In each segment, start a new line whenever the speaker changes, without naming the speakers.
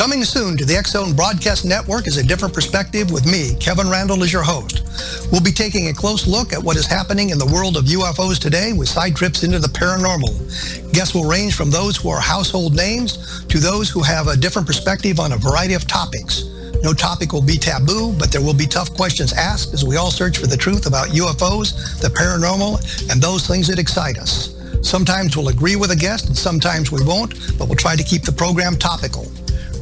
Coming soon to the X-Zone Broadcast Network is A Different Perspective with me, Kevin Randall, as your host. We'll be taking a close look at what is happening in the world of UFOs today with side trips into the paranormal. Guests will range from those who are household names to those who have a different perspective on a variety of topics. No topic will be taboo, but there will be tough questions asked as we all search for the truth about UFOs, the paranormal, and those things that excite us. Sometimes we'll agree with a guest and sometimes we won't, but we'll try to keep the program topical.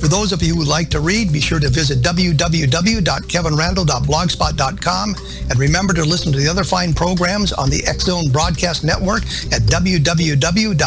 For those of you who would like to read, be sure to visit www.kevinrandall.blogspot.com and remember to listen to the other fine programs on the X-Zone Broadcast Network at www.xzbn.net.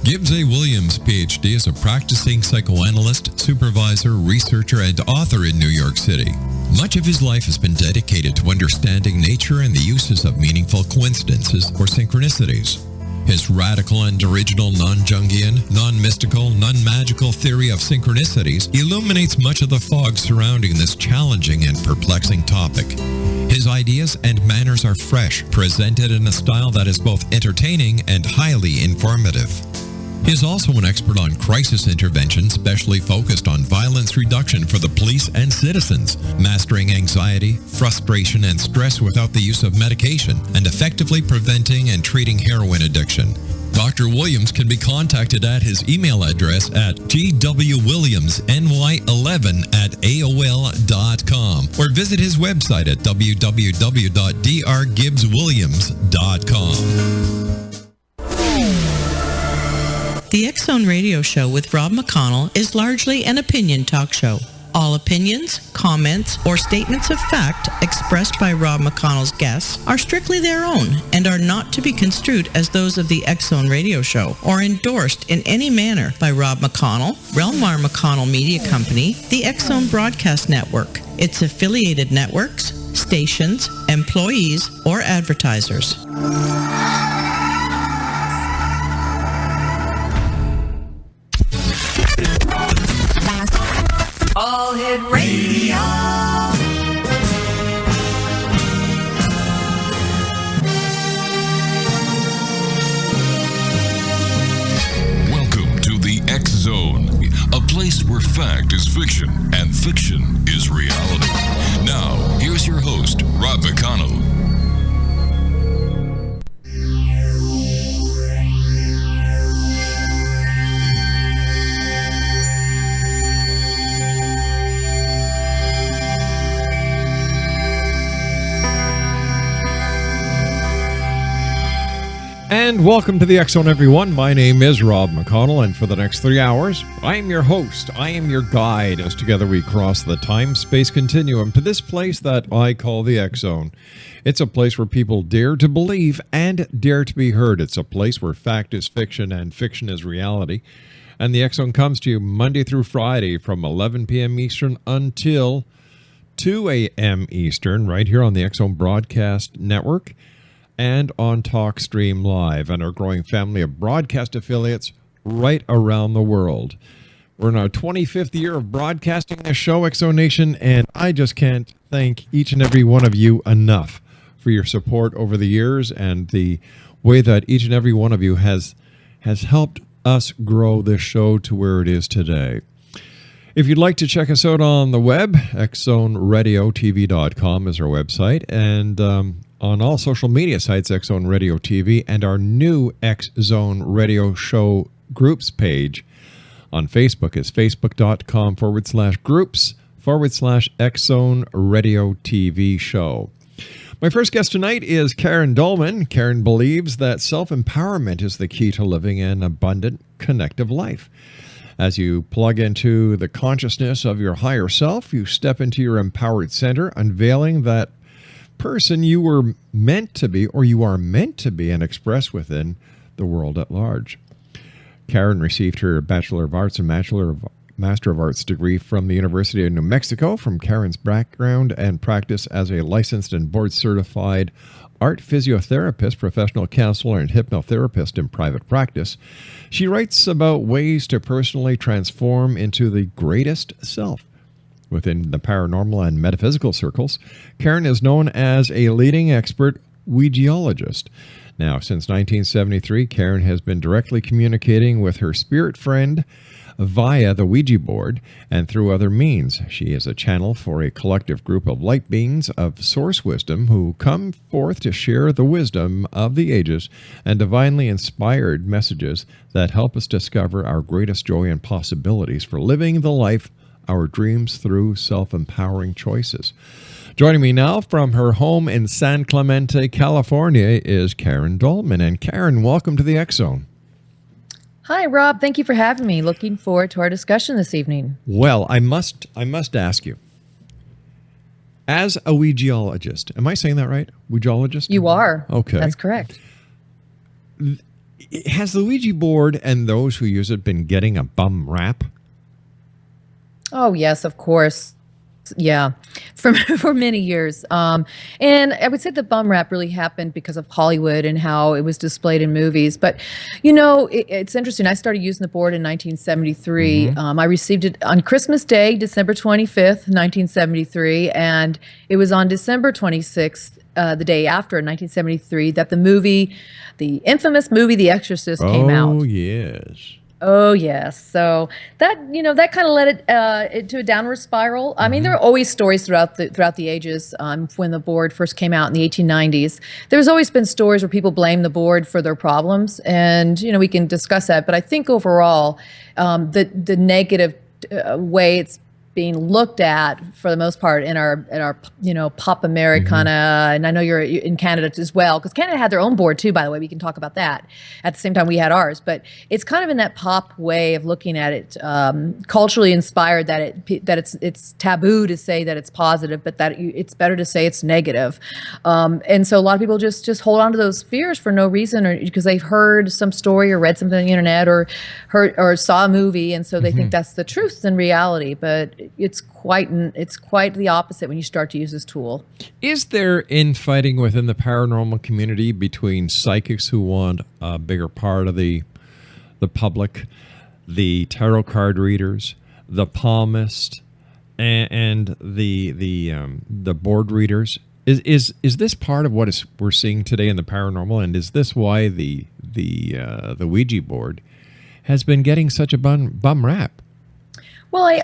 Gibbs A. Williams, Ph.D., is a practicing psychoanalyst, supervisor, researcher, and author in New York City. Much of his life has been dedicated to understanding nature and the uses of meaningful coincidences or synchronicities. His radical and original non-Jungian, non-mystical, non-magical theory of synchronicities illuminates much of the fog surrounding this challenging and perplexing topic. His ideas and manners are fresh, presented in a style that is both entertaining and highly informative. He is also an expert on crisis intervention, specially focused on violence reduction for the police and citizens, mastering anxiety, frustration, and stress without the use of medication, and effectively preventing and treating heroin addiction. Dr. Williams can be contacted at his email address at gwwilliamsny11@aol.com or visit his website at www.drgibbswilliams.com.
The X-Zone Radio Show with Rob McConnell is largely an opinion talk show. All opinions, comments, or statements of fact expressed by Rob McConnell's guests are strictly their own and are not to be construed as those of the X-Zone Radio Show or endorsed in any manner by Rob McConnell, Relmar McConnell Media Company, the X-Zone Broadcast Network, its affiliated networks, stations, employees, or advertisers.
All Hit Radio.
Welcome to the X-Zone, a place where fact is fiction and fiction is reality. Now, here's your host, Rob McConnell.
And welcome to the X-Zone, everyone. My name is Rob McConnell, and for the next 3 hours, I am your host. I am your guide as together we cross the time-space continuum to this place that I call the X-Zone. It's a place where people dare to believe and dare to be heard. It's a place where fact is fiction and fiction is reality. And the X-Zone comes to you Monday through Friday from 11 p.m. Eastern until 2 a.m. Eastern, right here on the X-Zone Broadcast Network and on TalkStream Live and our growing family of broadcast affiliates right around the world. We're in our 25th year of broadcasting this show, X-Zone Nation, and I just can't thank each and every one of you enough for your support over the years and the way that each and every one of you has helped us grow this show to where it is today. If you'd like to check us out on the web, xzoneradiotv.com is our website, and on all social media sites, X-Zone Radio TV, and our new X-Zone Radio Show groups page on Facebook is facebook.com/groups/X-Zone Radio TV Show. My first guest tonight is Karen Dahlman. Karen believes that self-empowerment is the key to living an abundant, connective life. As you plug into the consciousness of your higher self, you step into your empowered center, unveiling that person you were meant to be, or you are meant to be, and express within the world at large. Karen received her Bachelor of Arts and Master of Arts degree from the University of New Mexico. From Karen's background and practice as a licensed and board-certified art physiotherapist, professional counselor, and hypnotherapist in private practice, she writes about ways to personally transform into the greatest self. within the paranormal and metaphysical circles. Karen is known as a leading expert Ouijaologist. Now, since 1973, Karen has been directly communicating with her spirit friend via the Ouija board and through other means. She is a channel for a collective group of light beings of source wisdom who come forth to share the wisdom of the ages and divinely inspired messages that help us discover our greatest joy and possibilities for living the life our dreams through self-empowering choices. Joining me now from her home in San Clemente, California is Karen Dahlman. And Karen, welcome to the X Zone.
Hi, Rob. Thank you for having me. Looking forward to our discussion this evening.
Well, I must ask you, as a Ouijaologist, am I saying that right? Ouijaologist?
You are.
Okay.
That's correct.
Has the Ouija board and those who use it been getting a bum rap?
Oh, yes, of course. Yeah, for many years. And I would say the bum rap really happened because of Hollywood and how it was displayed in movies. But, it's interesting. I started using the board in 1973. I received it on Christmas Day, December 25th, 1973. And it was on December 26th, the day after, in 1973, that the infamous movie The Exorcist came out.
Oh, yes.
Oh, yes. So that kind of led it to a downward spiral. I mean, there are always stories throughout the ages. When the board first came out in the 1890s, there's always been stories where people blame the board for their problems, and we can discuss that. But I think overall, the negative way it's being looked at for the most part in our pop Americana, and I know you're in Canada as well, because Canada had their own board too, by the way. We can talk about that at the same time we had ours, but it's kind of in that pop way of looking at it, culturally inspired, that it's taboo to say that it's positive, but that it's better to say it's negative, and so a lot of people just hold on to those fears for no reason, or because they've heard some story or read something on the internet or heard or saw a movie, and so they think that's the truth in reality. But it's quite the opposite when you start to use this tool.
Is there infighting within the paranormal community between psychics who want a bigger part of the public, the tarot card readers, the palmist, and the board readers? Is this part of what we're seeing today in the paranormal, and is this why the Ouija board has been getting such a bum rap?
Well,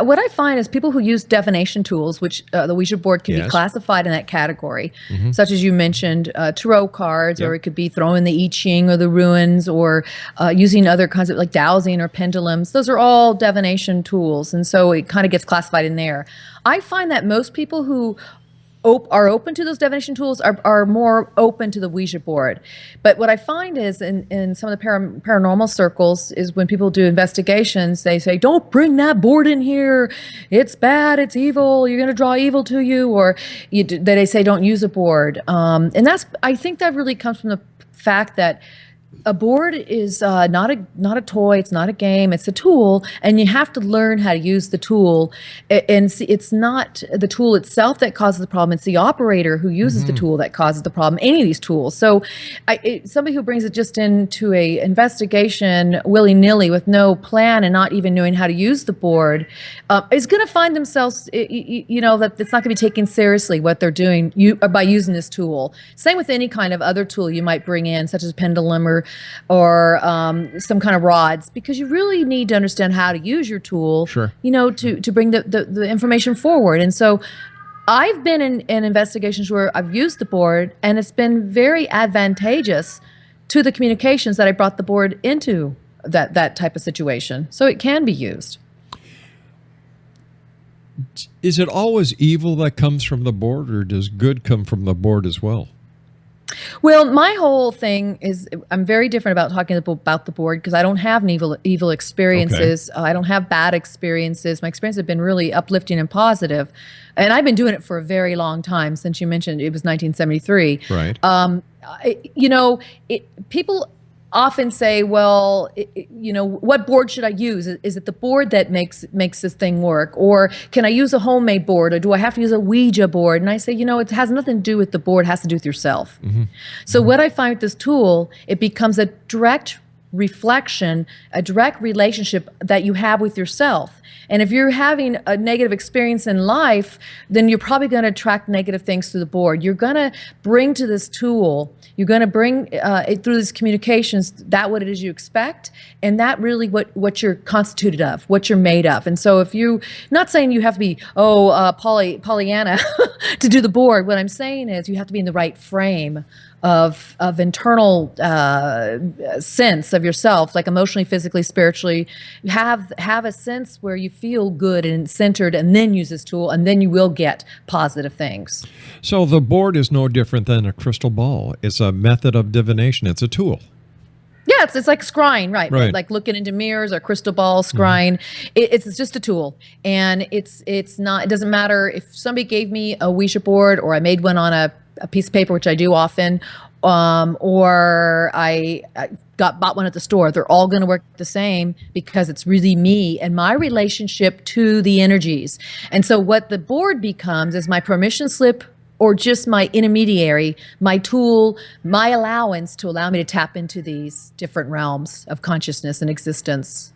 what I find is people who use divination tools, which the Ouija board can be classified in that category, such as you mentioned, tarot cards, or it could be throwing the I Ching or the runes, or using other kinds of like dowsing or pendulums. Those are all divination tools, and so it kind of gets classified in there. I find that most people who are open to those divination tools are more open to the Ouija board. But what I find is in some of the paranormal circles is when people do investigations, they say, don't bring that board in here. It's bad. It's evil. You're going to draw evil to you. Or they say, don't use a board. And I think that really comes from the fact that a board is not a toy. It's not a game. It's a tool, and you have to learn how to use the tool. And it's not the tool itself that causes the problem. It's the operator who uses the tool that causes the problem. Any of these tools. So, somebody who brings it just into a investigation willy-nilly with no plan and not even knowing how to use the board is going to find themselves, that it's not going to be taken seriously what they're doing by using this tool. Same with any kind of other tool you might bring in, such as pendulum or some kind of rods, because you really need to understand how to use your tool, to bring the information forward. And so I've been in investigations where I've used the board, and it's been very advantageous to the communications that I brought the board into that type of situation. So it can be used.
Is it always evil that comes from the board, or does good come from the board as well?
Well, my whole thing is I'm very different about talking about the board because I don't have an evil experiences. Okay. I don't have bad experiences. My experiences have been really uplifting and positive. And I've been doing it for a very long time, since you mentioned it was 1973.
Right.
People often say, well, what board should I use? Is it the board that makes this thing work? Or can I use a homemade board? Or do I have to use a Ouija board? And I say, it has nothing to do with the board. It has to do with yourself. So what I find with this tool, it becomes a direct reflection, a direct relationship that you have with yourself. And if you're having a negative experience in life, then you're probably going to attract negative things to the board. You're going to bring to this tool, you're going to bring it through these communications, that what it is you expect, and that really what you're constituted of, what you're made of. And so if you, not saying you have to be, Pollyanna to do the board. What I'm saying is you have to be in the right frame of internal sense of yourself, like emotionally, physically, spiritually. Have a sense where you feel good and centered, and then use this tool, and then you will get positive things.
So the board is no different than a crystal ball. It's a method of divination. It's a tool.
Yeah, it's like scrying, right? Like looking into mirrors or crystal ball, scrying. It's just a tool, and it's not. It doesn't matter if somebody gave me a Ouija board, or I made one on a piece of paper, which I do often, or I bought one at the store. They're all going to work the same because it's really me and my relationship to the energies. And so what the board becomes is my permission slip, or just my intermediary, my tool, my allowance to allow me to tap into these different realms of consciousness and existence.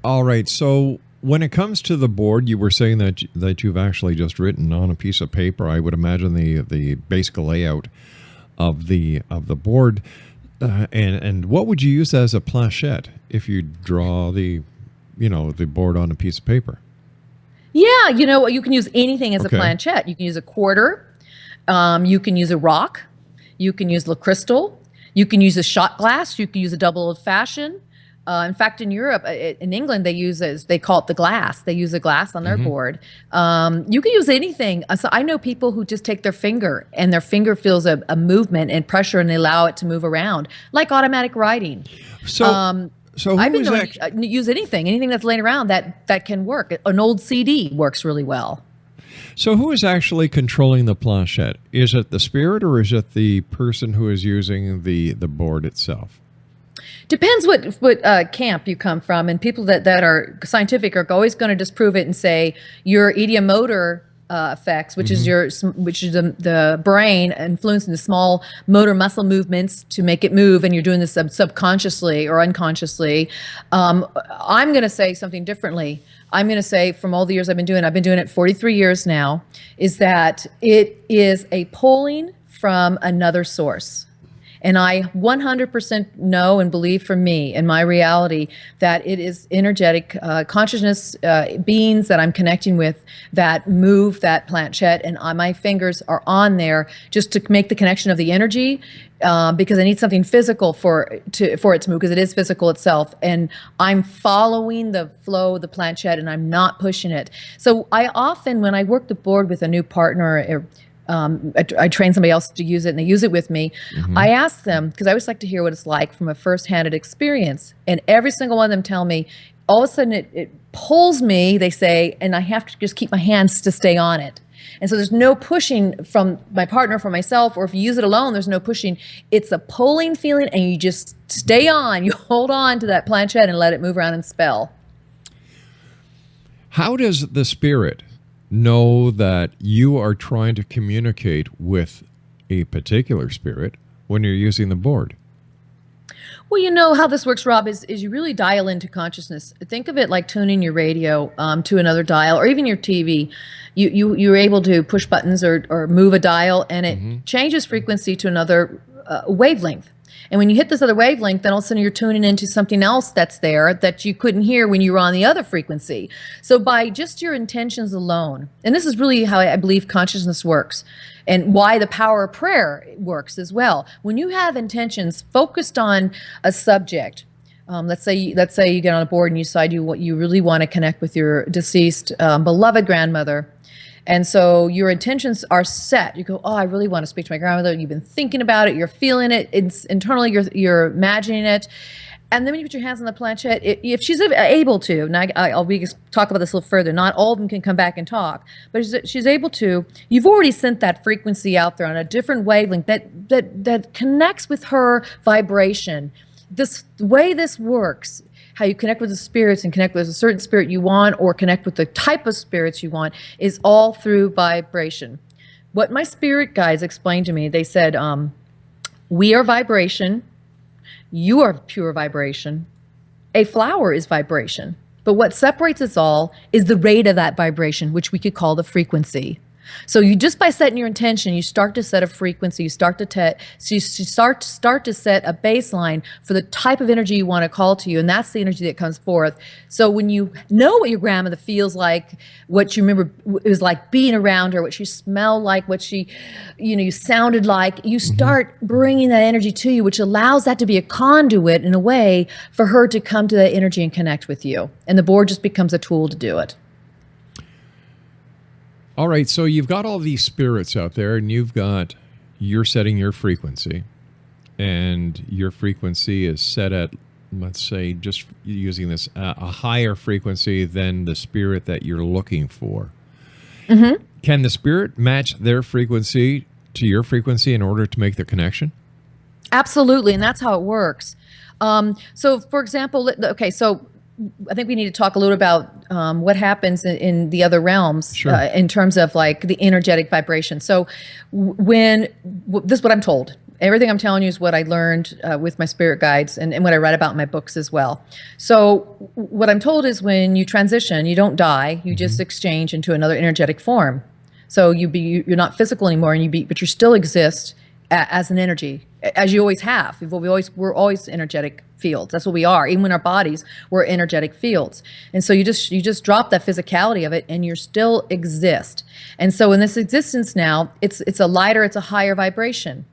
All right.
So when it comes to the board, you were saying that you've actually just written on a piece of paper. I would imagine the basic layout of the board, and what would you use as a planchette if you draw the board on a piece of paper?
Yeah, you can use anything as a planchette. You can use a quarter, you can use a rock, you can use the crystal, you can use a shot glass, you can use a double old-fashioned. In fact, in Europe, in England, they call it the glass. They use a glass on their board. You can use anything. So I know people who just take their finger, and their finger feels a movement and pressure, and they allow it to move around, like automatic writing. So I've been known to use anything that's laying around that can work. An old CD works really well.
So who is actually controlling the planchette? Is it the spirit, or is it the person who is using the board itself?
Depends what camp you come from, and people that are scientific are always going to disprove it and say your ideomotor effects, which is the brain influencing the small motor muscle movements to make it move, and you're doing this subconsciously or unconsciously. I'm going to say something differently. I'm going to say, from all the years I've been doing it 43 years now, is that it is a pulling from another source. And I 100% know and believe, for me and my reality, that it is energetic consciousness beings that I'm connecting with that move that planchette, and my fingers are on there just to make the connection of the energy, because I need something physical for it to move, because it is physical itself. And I'm following the flow of the planchette, and I'm not pushing it. So I often, when I work the board with a new partner, I train somebody else to use it, and they use it with me. I ask them, because I always like to hear what it's like from a first-handed experience, and every single one of them tell me, all of a sudden it pulls me, they say, and I have to just keep my hands to stay on it. And so there's no pushing from my partner, from myself, or if you use it alone, there's no pushing. It's a pulling feeling, and you just stay on. You hold on to that planchette and let it move around and spell.
How does the spirit know that you are trying to communicate with a particular spirit when you're using the board?
Well, you know how this works, Rob, is you really dial into consciousness. Think of it like tuning your radio to another dial, or even your TV. You're able to push buttons or move a dial, and it changes frequency to another wavelength. And when you hit this other wavelength, then all of a sudden you're tuning into something else that's there that you couldn't hear when you were on the other frequency. So by just your intentions alone, and this is really how I believe consciousness works, and why the power of prayer works as well. When you have intentions focused on a subject, let's say you get on a board and you decide you really want to connect with your deceased beloved grandmother. And so your intentions are set. You go, oh, I really want to speak to my grandmother. You've been thinking about it. You're feeling it. It's internally, you're imagining it. And then when you put your hands on the planchette, if she's able to, and we can talk about this a little further, not all of them can come back and talk, but she's able to, you've already sent that frequency out there on a different wavelength that connects with her vibration. The way this works, how you connect with the spirits and connect with a certain spirit you want, or connect with the type of spirits you want, is all through vibration. What my spirit guides explained to me, they said, we are vibration, You are pure vibration. A flower is vibration. But what separates us all is the rate of that vibration, which we could call the frequency. So you just by setting your intention, you start to set a frequency, you start to start to set a baseline for the type of energy you want to call to you, and that's the energy that comes forth. So when you know what your grandmother feels like, what you remember it was like being around her, what she smelled like, what she, you sounded like, you start bringing that energy to you, which allows that to be a conduit in a way for her to come to that energy and connect with you. And the board just becomes a tool to do it.
All right, so you've got all these spirits out there, and you're setting your frequency, and your frequency is set at, let's say, just using this, a higher frequency than the spirit that you're looking for. Can the spirit match their frequency to your frequency in order to make the connection?
Absolutely, and that's how it works. So, for example, okay, so I think we need to talk a little about what happens in the other realms.
Sure.
In terms of like the energetic vibration. So this is what I'm told. Everything I'm telling you is what I learned with my spirit guides and what I read about in my books as well. So what I'm told is when you transition, you don't die, you just exchange into another energetic form. So you're not physical anymore, but you still exist as an energy, as you always have. We're always energetic fields. That's what we are. Even in our bodies, we're energetic fields. And so you just drop that physicality of it, and you still exist. And so in this existence now, it's a higher vibration.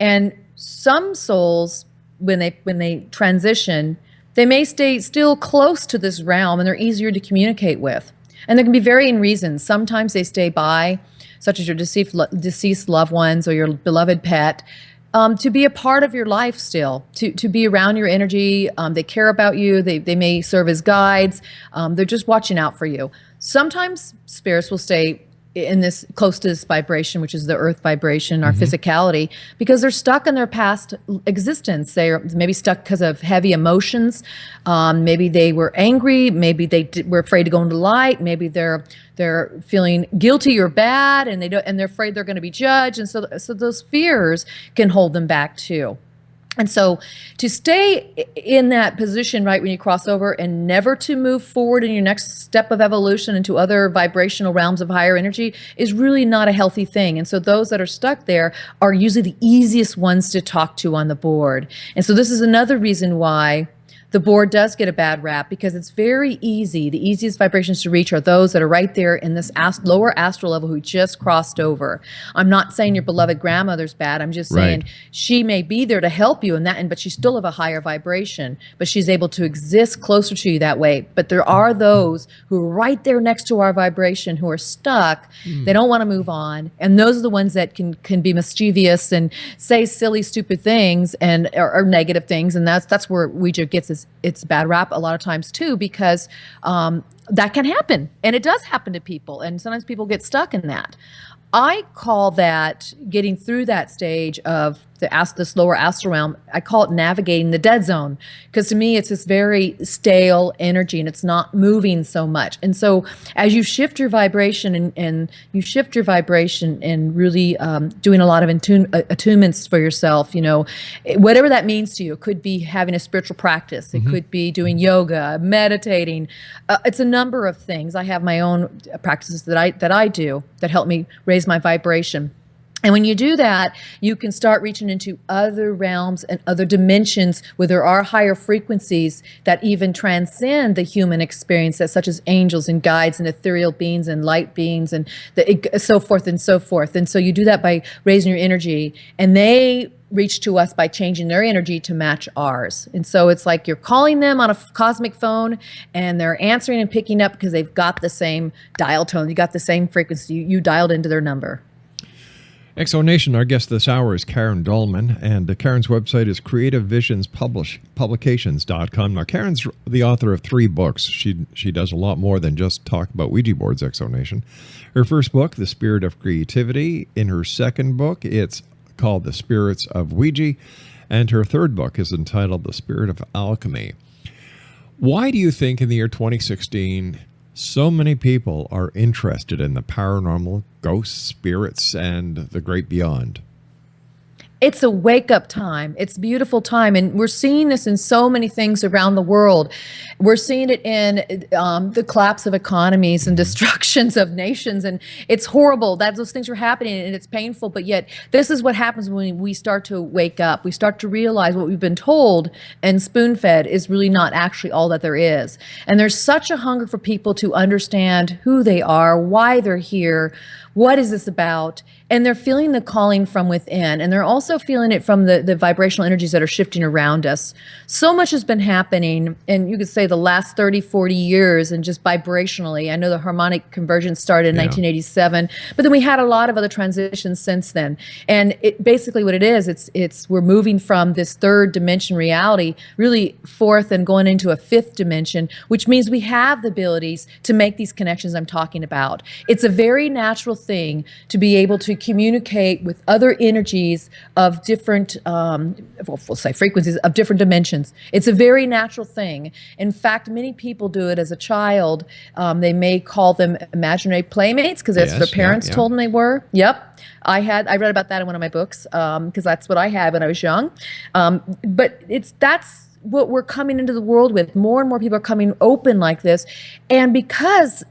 And some souls, when they transition, they may stay still close to this realm, and they're easier to communicate with. And there can be varying reasons. Sometimes they stay by, such as your deceased loved ones or your beloved pet, to be a part of your life still, to be around your energy. They care about you. They may serve as guides. They're just watching out for you. Sometimes spirits will stay in this close to this vibration, which is the earth vibration, our physicality, because they're stuck in their past existence. They're maybe stuck because of heavy emotions. Maybe they were angry. Maybe they were afraid to go into light. Maybe they're feeling guilty or bad, and they're afraid they're going to be judged. And so those fears can hold them back too. And so to stay in that position right when you cross over and never to move forward in your next step of evolution into other vibrational realms of higher energy is really not a healthy thing. And so those that are stuck there are usually the easiest ones to talk to on the board. And so this is another reason why the board does get a bad rap, because it's very easy. The easiest vibrations to reach are those that are right there in this lower astral level who just crossed over. I'm not saying your beloved grandmother's bad. I'm just saying she may be there to help you in that, but she's still of a higher vibration, but she's able to exist closer to you that way. But there are those who are right there next to our vibration who are stuck. They don't want to move on. And those are the ones that can be mischievous and say silly, stupid things or negative things. And that's where Ouija gets its bad rap a lot of times too, because that can happen, and it does happen to people, and sometimes people get stuck in that. I call that getting through that stage of this lower astral realm. I call it navigating the dead zone, because to me it's this very stale energy and it's not moving so much. And so as you shift your vibration and you shift your vibration and really doing a lot of attunements for yourself, whatever that means to you. It could be having a spiritual practice. It could be doing yoga, meditating. It's a number of things. I have my own practices that I do that help me raise my vibration. And when you do that, you can start reaching into other realms and other dimensions where there are higher frequencies that even transcend the human experience, such as angels and guides and ethereal beings and light beings and so forth and so forth. And so you do that by raising your energy, and they reach to us by changing their energy to match ours. And so it's like you're calling them on a cosmic phone, and they're answering and picking up because they've got the same dial tone. You got the same frequency. You dialed into their number.
Exonation, our guest this hour is Karen Dahlman, and Karen's website is creativevisionspublications.com. Now, Karen's the author of 3 books. She does a lot more than just talk about Ouija boards, Exonation. Her first book, The Spirit of Creativity. In her second book, it's called The Spirits of Ouija. And her third book is entitled The Spirit of Alchemy. Why do you think in the year 2016... so many people are interested in the paranormal, ghosts, spirits, and the great beyond?
It's a wake-up time. It's a beautiful time. And we're seeing this in so many things around the world. We're seeing it in the collapse of economies and destructions of nations. And it's horrible that those things are happening, and it's painful. But yet, this is what happens when we start to wake up. We start to realize what we've been told and spoon-fed is really not actually all that there is. And there's such a hunger for people to understand who they are, why they're here, what is this about? And they're feeling the calling from within. And they're also feeling it from the vibrational energies that are shifting around us. So much has been happening, and you could say the last 30, 40 years, and just vibrationally. I know the harmonic convergence started in 1987, but then we had a lot of other transitions since then. And basically what it is, it's we're moving from this third dimension reality, really fourth and going into a fifth dimension, which means we have the abilities to make these connections I'm talking about. It's a very natural thing to be able to communicate with other energies of different, we'll say frequencies of different dimensions. It's a very natural thing. In fact, many people do it as a child. They may call them imaginary playmates because that's what their parents told them they were. Yep. I read about that in one of my books because that's what I had when I was young. But that's what we're coming into the world with. More and more people are coming open like this. And because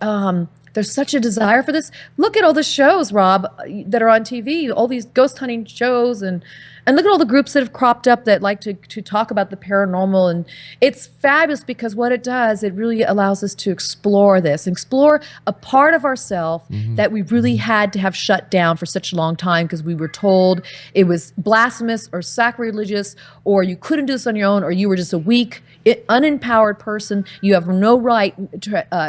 there's such a desire for this. Look at all the shows, Rob, that are on TV, all these ghost hunting shows, and look at all the groups that have cropped up that like to talk about the paranormal. And it's fabulous because what it does, it really allows us to explore this, explore a part of ourselves that we really had to have shut down for such a long time because we were told it was blasphemous or sacrilegious, or you couldn't do this on your own, or you were just a weak, unempowered person. You have no right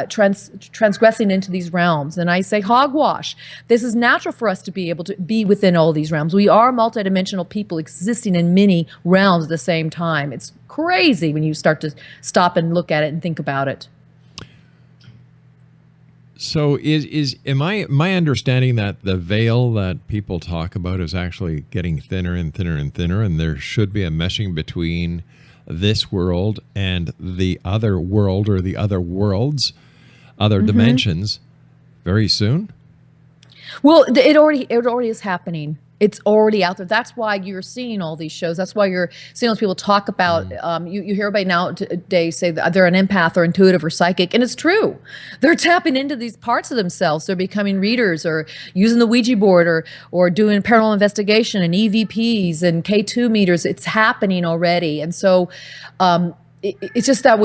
transgressing into these realms. And I say hogwash. This is natural for us to be able to be within all these realms. We are multidimensional people existing in many realms at the same time. It's crazy when you start to stop and look at it and think about it.
So am I understanding that the veil that people talk about is actually getting thinner and thinner and thinner, and there should be a meshing between this world and the other world or the other worlds, other dimensions very soon?
Well, it already is happening. It's already out there. That's why you're seeing all these shows. That's why you're seeing those people talk about, you hear everybody nowadays say that they're an empath or intuitive or psychic, and it's true. They're tapping into these parts of themselves. They're becoming readers or using the Ouija board or doing paranormal investigation and EVPs and K2 meters. It's happening already. And so it's just that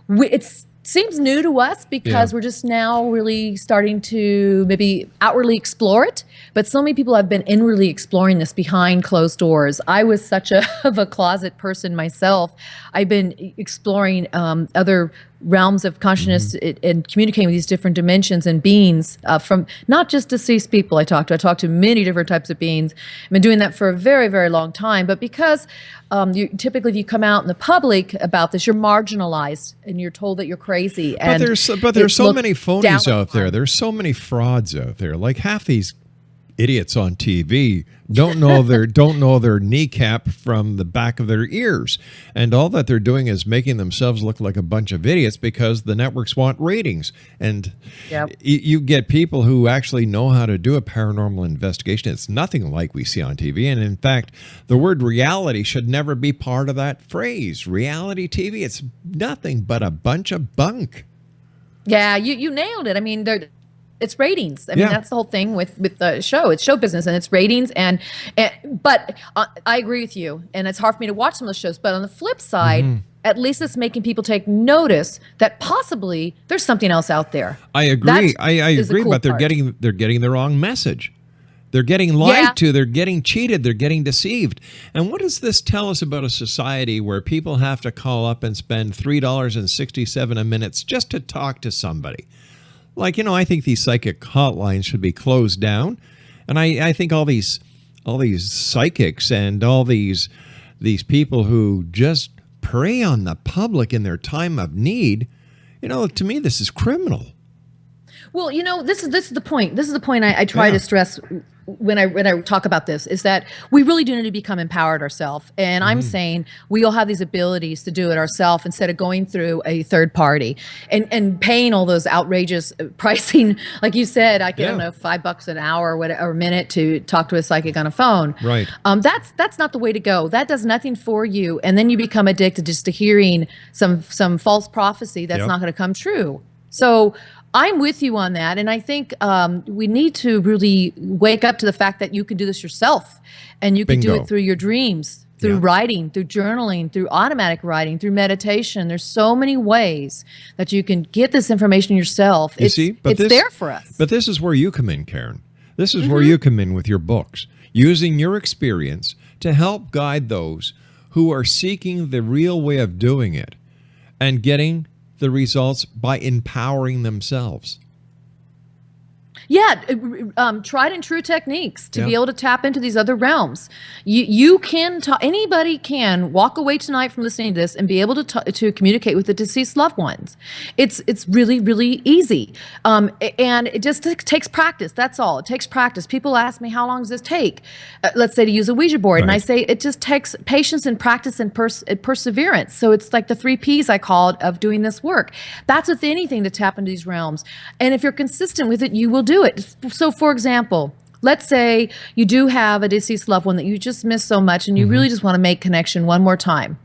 it's seems new to us because we're just now really starting to maybe outwardly explore it. But so many people have been inwardly exploring this behind closed doors. I was such of a closet person myself. I've been exploring other realms of consciousness and communicating with these different dimensions and beings from not just deceased people I talk to many different types of beings. I've been doing that for a very, very long time. But because typically if you come out in the public about this, you're marginalized and you're told that you're crazy. And
there's so many phonies out there. There's so many frauds out there. Like half these idiots on TV don't know their kneecap from the back of their ears, and all that they're doing is making themselves look like a bunch of idiots because the networks want ratings. And you get people who actually know how to do a paranormal investigation. It's nothing like we see on TV, and in fact the word reality should never be part of that phrase. Reality TV, it's nothing but a bunch of bunk.
Yeah, you nailed it. I mean, it's ratings. I mean, that's the whole thing with the show. It's show business and it's ratings. But I agree with you. And it's hard for me to watch some of those shows. But on the flip side, at least it's making people take notice that possibly there's something else out there.
I agree. I agree, but they're getting the wrong message. They're getting lied to. They're getting cheated. They're getting deceived. And what does this tell us about a society where people have to call up and spend $3.67 a minute just to talk to somebody? Like, I think these psychic hotlines should be closed down. And I think all these psychics and all these people who just prey on the public in their time of need, to me, this is criminal.
Well, this is the point. This is the point I try to stress when I talk about this is that we really do need to become empowered ourselves. And I'm saying we all have these abilities to do it ourselves instead of going through a third party and paying all those outrageous pricing. Like you said, I don't know, $5 an hour or a minute to talk to a psychic on a phone.
Right.
That's not the way to go. That does nothing for you. And then you become addicted just to hearing some false prophecy that's not going to come true. So I'm with you on that. And I think we need to really wake up to the fact that you can do this yourself, and you can do it through your dreams, through writing, through journaling, through automatic writing, through meditation. There's so many ways that you can get this information yourself. It's there for us.
But this is where you come in, Karen. This is where you come in with your books, using your experience to help guide those who are seeking the real way of doing it and getting the results by empowering themselves.
Yeah, tried and true techniques to be able to tap into these other realms. You can anybody can walk away tonight from listening to this and be able to communicate with the deceased loved ones. It's really, really easy, and it just takes practice. That's all. It takes practice. People ask me, how long does this take? Let's say to use a Ouija board, and I say it just takes patience and practice and perseverance. So it's like the 3 Ps I call it of doing this work. That's with anything to tap into these realms, and if you're consistent with it, you will do it. So for example, let's say you do have a deceased loved one that you just miss so much and you really just want to make connection one more time.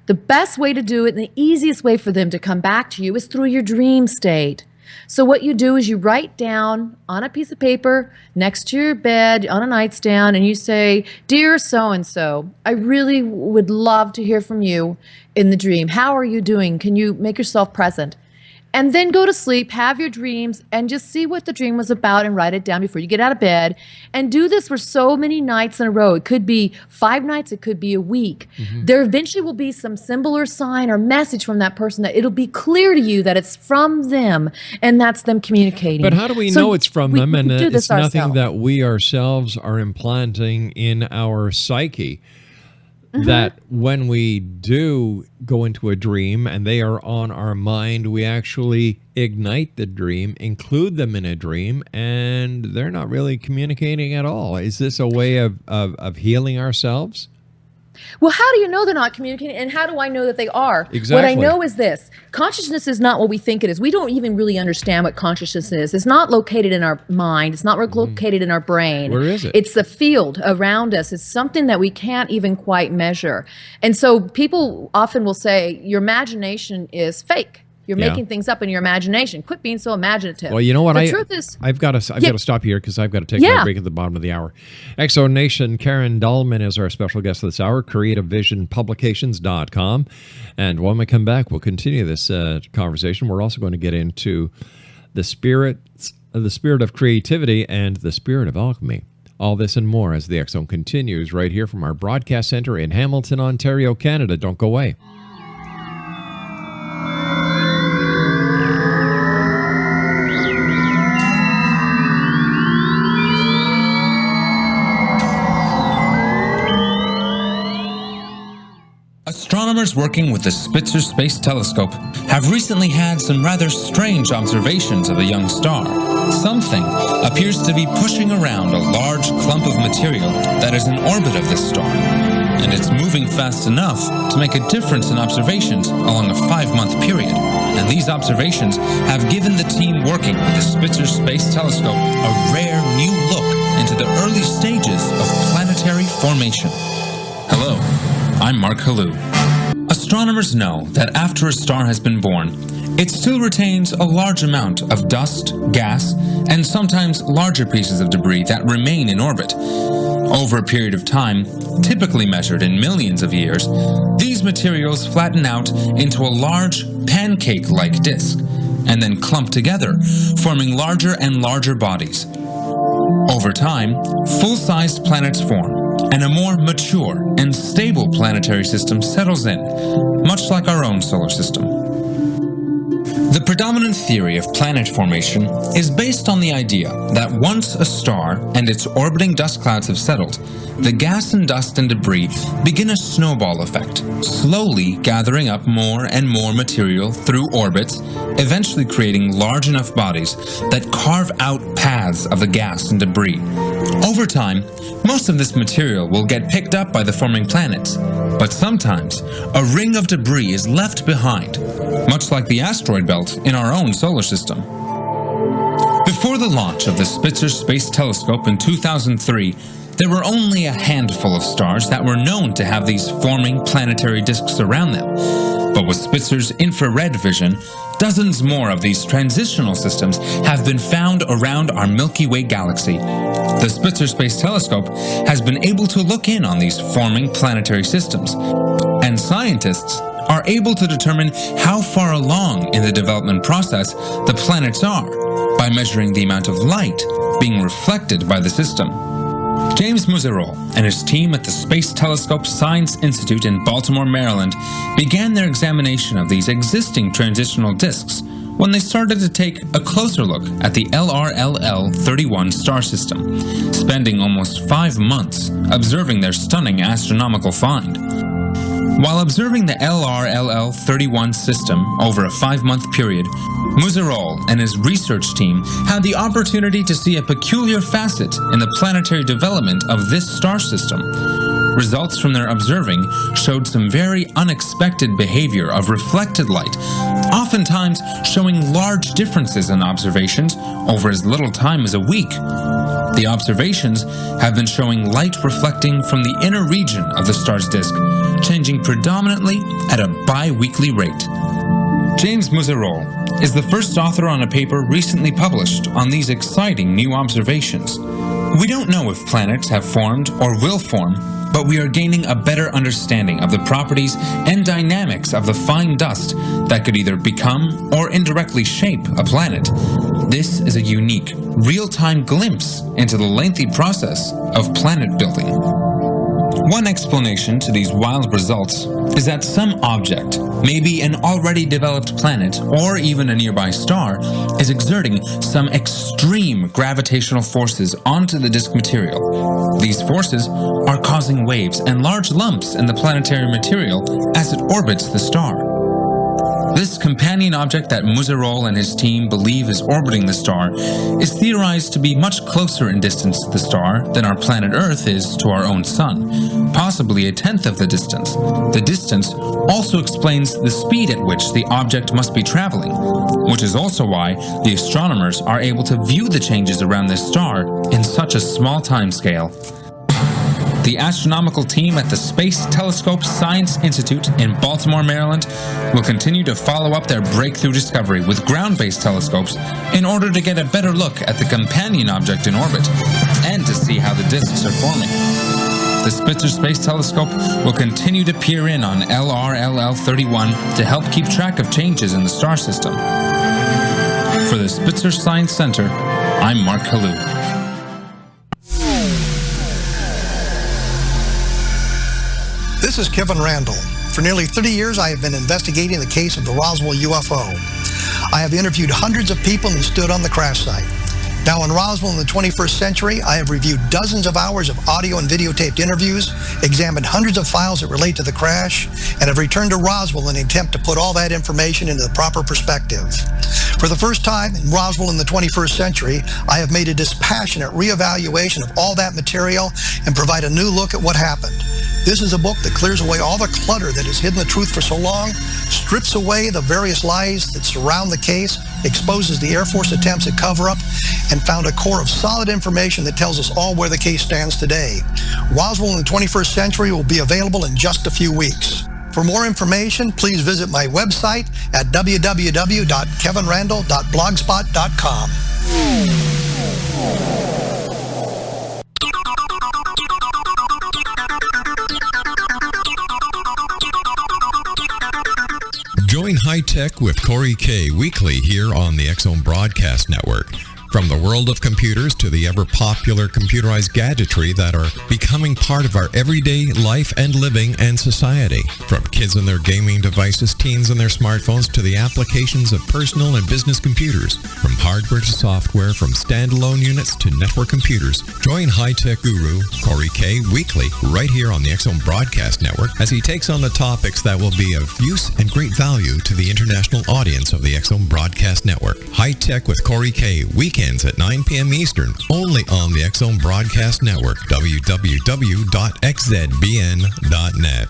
The best way to do it and the easiest way for them to come back to you is through your dream state. So what you do is you write down on a piece of paper next to your bed on a nightstand, and you say, "Dear so-and-so, I really would love to hear from you in the dream. How are you doing? Can you make yourself present?" And then go to sleep, have your dreams, and just see what the dream was about and write it down before you get out of bed. And do this for so many nights in a row. It could be 5 nights, it could be a week. There eventually will be some symbol or sign or message from that person that it'll be clear to you that it's from them, and that's them communicating.
But how do we know it's from them and it's nothing that we ourselves are implanting in our psyche? That when we do go into a dream and they are on our mind, we actually ignite the dream, include them in a dream, and they're not really communicating at all. Is this a way of healing ourselves?
Well, how do you know they're not communicating, and how do I know that they are?
Exactly.
What I know is this. Consciousness is not what we think it is. We don't even really understand what consciousness is. It's not located in our mind. It's not located in our brain.
Where is it?
It's the field around us. It's something that we can't even quite measure. And so people often will say, your imagination is fake. You're making things up in your imagination. Quit being so imaginative.
Well, you know what?
The truth is,
I've got to stop here because I've got to take my break at the bottom of the hour. Exo Nation, Karen Dahlman is our special guest this hour, creativevisionpublications.com. And when we come back, we'll continue this conversation. We're also going to get into the spirit of creativity and the spirit of alchemy. All this and more as the X Zone continues right here from our broadcast center in Hamilton, Ontario, Canada. Don't go away.
Astronomers working with the Spitzer Space Telescope have recently had some rather strange observations of a young star. Something appears to be pushing around a large clump of material that is in orbit of this star, and it's moving fast enough to make a difference in observations along a 5-month period. And these observations have given the team working with the Spitzer Space Telescope a rare new look into the early stages of planetary formation. Hello, I'm Mark Halou. Astronomers know that after a star has been born, it still retains a large amount of dust, gas, and sometimes larger pieces of debris that remain in orbit. Over a period of time, typically measured in millions of years, these materials flatten out into a large pancake-like disk, and then clump together, forming larger and larger bodies. Over time, full-sized planets form, and a more mature and stable planetary system settles in, much like our own solar system. The predominant theory of planet formation is based on the idea that once a star and its orbiting dust clouds have settled, the gas and dust and debris begin a snowball effect, slowly gathering up more and more material through orbits, eventually creating large enough bodies that carve out paths of the gas and debris. Over time, most of this material will get picked up by the forming planets, but sometimes a ring of debris is left behind, much like the asteroid belt in our own solar system. Before the launch of the Spitzer Space Telescope in 2003, there were only a handful of stars that were known to have these forming planetary disks around them. But with Spitzer's infrared vision, dozens more of these transitional systems have been found around our Milky Way galaxy. The Spitzer Space Telescope has been able to look in on these forming planetary systems, and scientists are able to determine how far along in the development process the planets are by measuring the amount of light being reflected by the system. James Muserol and his team at the Space Telescope Science Institute in Baltimore, Maryland, began their examination of these existing transitional disks when they started to take a closer look at the LRLL-31 star system, spending almost 5 months observing their stunning astronomical find. While observing the LRLL-31 system over a 5-month period, Muserol and his research team had the opportunity to see a peculiar facet in the planetary development of this star system. Results from their observing showed some very unexpected behavior of reflected light, oftentimes showing large differences in observations over as little time as a week. The observations have been showing light reflecting from the inner region of the star's disk, changing predominantly at a bi-weekly rate. James Muserol is the first author on a paper recently published on these exciting new observations. We don't know if planets have formed or will form, but we are gaining a better understanding of the properties and dynamics of the fine dust that could either become or indirectly shape a planet. This is a unique, real-time glimpse into the lengthy process of planet building. One explanation to these wild results is that some object, maybe an already developed planet or even a nearby star, is exerting some extreme gravitational forces onto the disk material. These forces are causing waves and large lumps in the planetary material as it orbits the star. This companion object that Muserol and his team believe is orbiting the star is theorized to be much closer in distance to the star than our planet Earth is to our own sun, possibly 1/10 of the distance. The distance also explains the speed at which the object must be traveling, which is also why the astronomers are able to view the changes around this star in such a small time scale. The astronomical team at the Space Telescope Science Institute in Baltimore, Maryland, will continue to follow up their breakthrough discovery with ground-based telescopes in order to get a better look at the companion object in orbit and to see how the disks are forming. The Spitzer Space Telescope will continue to peer in on LRLL-31 to help keep track of changes in the star system. For the Spitzer Science Center, I'm Mark Halou.
This is Kevin Randall. For nearly 30 years, I have been investigating the case of the Roswell UFO. I have interviewed hundreds of people and stood on the crash site. Now in Roswell in the 21st century, I have reviewed dozens of hours of audio and videotaped interviews, examined hundreds of files that relate to the crash, and have returned to Roswell in an attempt to put all that information into the proper perspective. For the first time in Roswell in the 21st century, I have made a dispassionate reevaluation of all that material and provide a new look at what happened. This is a book that clears away all the clutter that has hidden the truth for so long, strips away the various lies that surround the case, exposes the Air Force attempts at cover-up, and found a core of solid information that tells us all where the case stands today. Roswell in the 21st century will be available in just a few weeks. For more information, please visit my website at www.kevinrandall.blogspot.com.
Join High Tech with Corey K weekly here on the X Zone Broadcast Network. From the world of computers to the ever-popular computerized gadgetry that are becoming part of our everyday life and living and society. From kids and their gaming devices, teens and their smartphones, to the applications of personal and business computers. From hardware to software, from standalone units to network computers. Join high-tech guru Corey K. weekly right here on the X-Zone Broadcast Network as he takes on the topics that will be of use and great value to the international audience of the X-Zone Broadcast Network. High-Tech with Corey K. weekends at 9 p.m. Eastern, only on the X-Zone Broadcast Network, www.xzbn.net.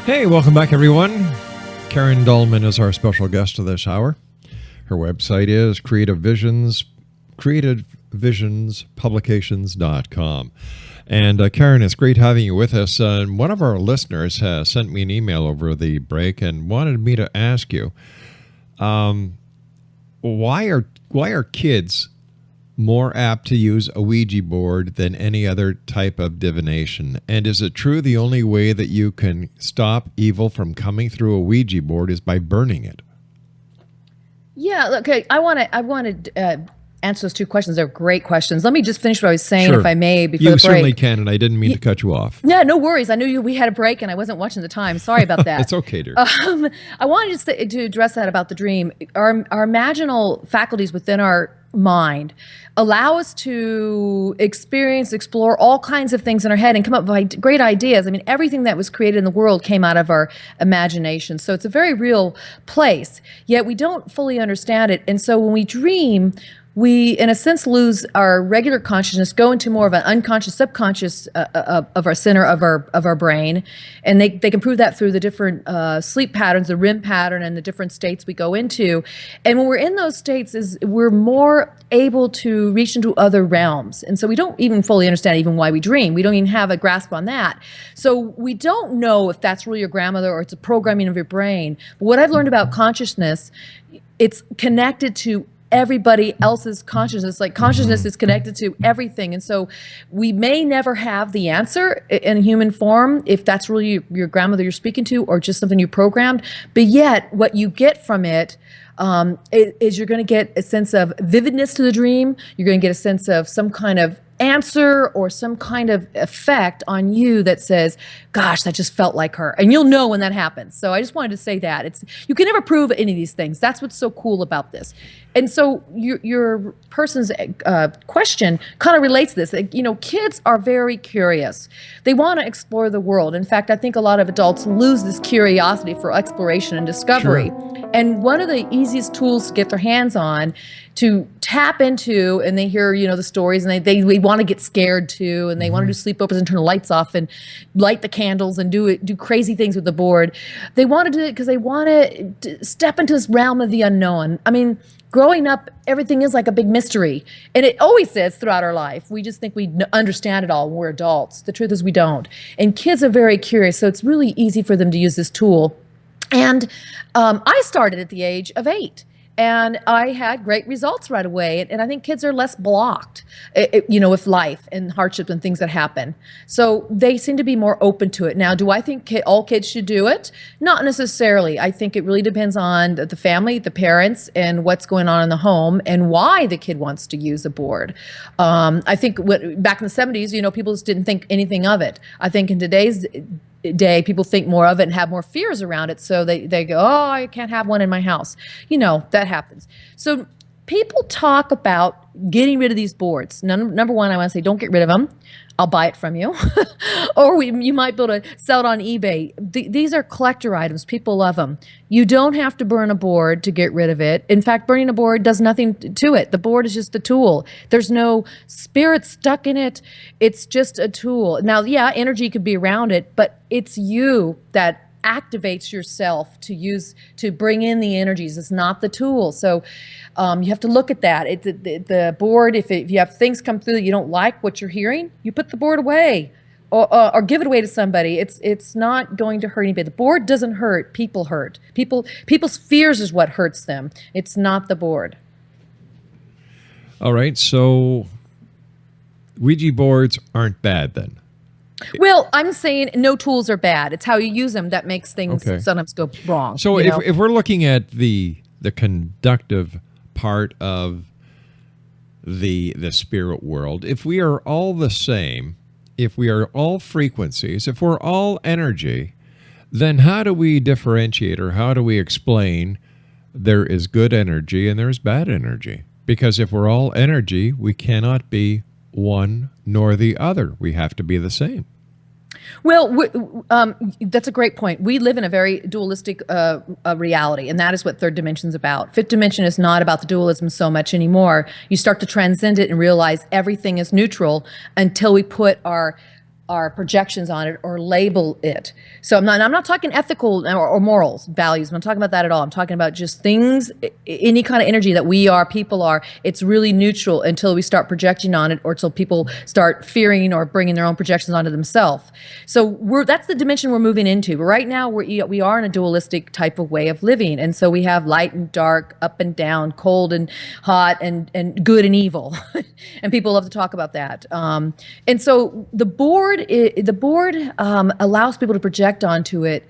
Hey, welcome back, everyone. Karen Dahlman is our special guest of this hour. Her website is creativevisionspublications.com. And Karen, it's great having you with us. One of our listeners has sent me an email over the break and wanted me to ask you, why are kids more apt to use a Ouija board than any other type of divination? And is it true the only way that you can stop evil from coming through a Ouija board is by burning it?
Yeah, okay. I want to answer those two questions. They're great questions. Let me just finish what I was saying,
Sure.
if I may, before
you
the break.
certainly can, and I didn't mean to cut you off.
Yeah, no worries. I knew we had a break, and I wasn't watching the time. Sorry about that.
It's okay, dear.
I wanted to address that about the dream. Our imaginal faculties within our mind allow us to experience, explore all kinds of things in our head and come up with great ideas. I mean, everything that was created in the world came out of our imagination. So it's a very real place, yet we don't fully understand it. And so when we dream, we, in a sense, lose our regular consciousness, go into more of an unconscious, subconscious of our center of our brain, and they can prove that through the different sleep patterns, the REM pattern, and the different states we go into. And when we're in those states, we're more able to reach into other realms, and so we don't even fully understand even why we dream. We don't even have a grasp on that. So we don't know if that's really your grandmother or it's a programming of your brain. But what I've learned about consciousness, it's connected to everybody else's consciousness. Like, consciousness is connected to everything. And so we may never have the answer in human form, if that's really your grandmother you're speaking to or just something you programmed. But yet what you get from it is you're going to get a sense of vividness to the dream. You're going to get a sense of some kind of answer or some kind of effect on you that says, gosh, that just felt like her. And you'll know when that happens. So I just wanted to say that. You can never prove any of these things. That's what's so cool about this. And so your person's question kind of relates to this. Kids are very curious. They want to explore the world. In fact, I think a lot of adults lose this curiosity for exploration and discovery. Sure. And one of the easiest tools to get their hands on, to tap into, and they hear, the stories, and they want to get scared too, and they want to do sleepovers and turn the lights off and light the candles and do crazy things with the board. They want to do it because they want to step into this realm of the unknown. I mean, growing up, everything is like a big mystery, and it always is throughout our life. We just think we understand it all when we're adults. The truth is we don't. And kids are very curious, so it's really easy for them to use this tool. And I started at the age of 8. And I had great results right away. And I think kids are less blocked, with life and hardships and things that happen. So they seem to be more open to it. Now, do I think all kids should do it? Not necessarily. I think it really depends on the family, the parents, and what's going on in the home and why the kid wants to use a board. I think back in the 70s, people just didn't think anything of it. I think in today's day, people think more of it and have more fears around it. So they go, oh, I can't have one in my house. That happens. So people talk about getting rid of these boards. Number one, I want to say, don't get rid of them. I'll buy it from you. Or you might be able to sell it on eBay. These are collector items. People love them. You don't have to burn a board to get rid of it. In fact, burning a board does nothing to it. The board is just a tool. There's no spirit stuck in it. It's just a tool. Now, yeah, energy could be around it, but it's you that activates yourself to bring in the energies. It's not the tool. So you have to look at that. The board, if you have things come through that you don't like what you're hearing, you put the board away. Or give it away to somebody. It's not going to hurt anybody. The board doesn't hurt. People hurt. People's fears is what hurts them. It's not the board.
All right. So Ouija boards aren't bad then.
Well, I'm saying no tools are bad. It's how you use them that makes things sometimes go wrong.
So if we're looking at the conductive part of the spirit world, if we are all the same, if we are all frequencies, if we're all energy, then how do we differentiate, or how do we explain there is good energy and there's bad energy? Because if we're all energy, we cannot be one nor the other. We have to be the same.
Well, that's a great point. We live in a very dualistic reality, and that is what third dimension is about. Fifth dimension is not about the dualism so much anymore. You start to transcend it and realize everything is neutral until we put our projections on it or label it. So I'm not talking ethical or morals, values. I'm not talking about that at all. I'm talking about just things, any kind of energy that we are, people are. It's really neutral until we start projecting on it, or until people start fearing or bringing their own projections onto themselves. So that's the dimension we're moving into. But right now we are in a dualistic type of way of living, and so we have light and dark, up and down, cold and hot, and good and evil, and people love to talk about that. And so the board allows people to project onto it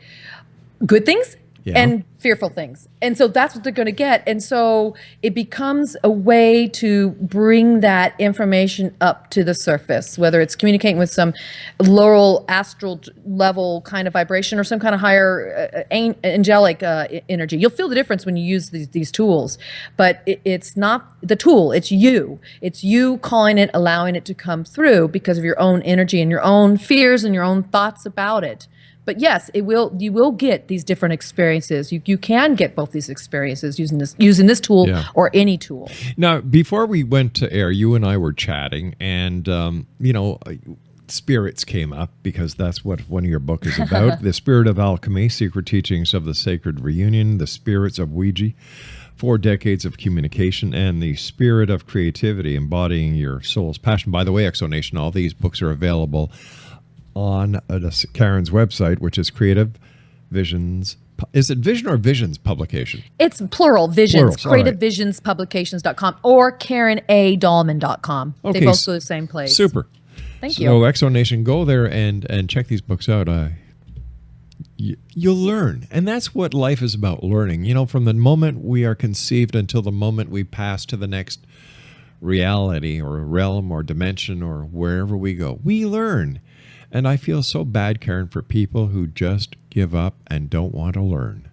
good things and fearful things. And so that's what they're going to get. And so it becomes a way to bring that information up to the surface, whether it's communicating with some lower astral level kind of vibration or some kind of higher angelic energy. You'll feel the difference when you use these tools, but it's not the tool, it's you. It's you calling it, allowing it to come through because of your own energy and your own fears and your own thoughts about it. But yes, you will get these different experiences. You can get both these experiences using this tool or any tool.
Now, before we went to air, you and I were chatting, and spirits came up because that's what one of your books is about. The Spirit of Alchemy, Secret Teachings of the Sacred Reunion, the Spirits of Ouija, 4 Decades of Communication, and the Spirit of Creativity, Embodying Your Soul's Passion. By the way, Exonation, all these books are available on Karen's website, which is Creative Visions. Is it Vision or Visions Publication?
It's plural, Visions. CreativeVisionsPublications.com or KarenADahlman.com.
Okay,
they both go to the same place.
Super.
Thank you.
So, Exonation, go there and check these books out. You'll learn. And that's what life is about, learning. From the moment we are conceived until the moment we pass to the next reality or realm or dimension or wherever we go, we learn. And I feel so bad, Karen, for people who just give up and don't want to learn.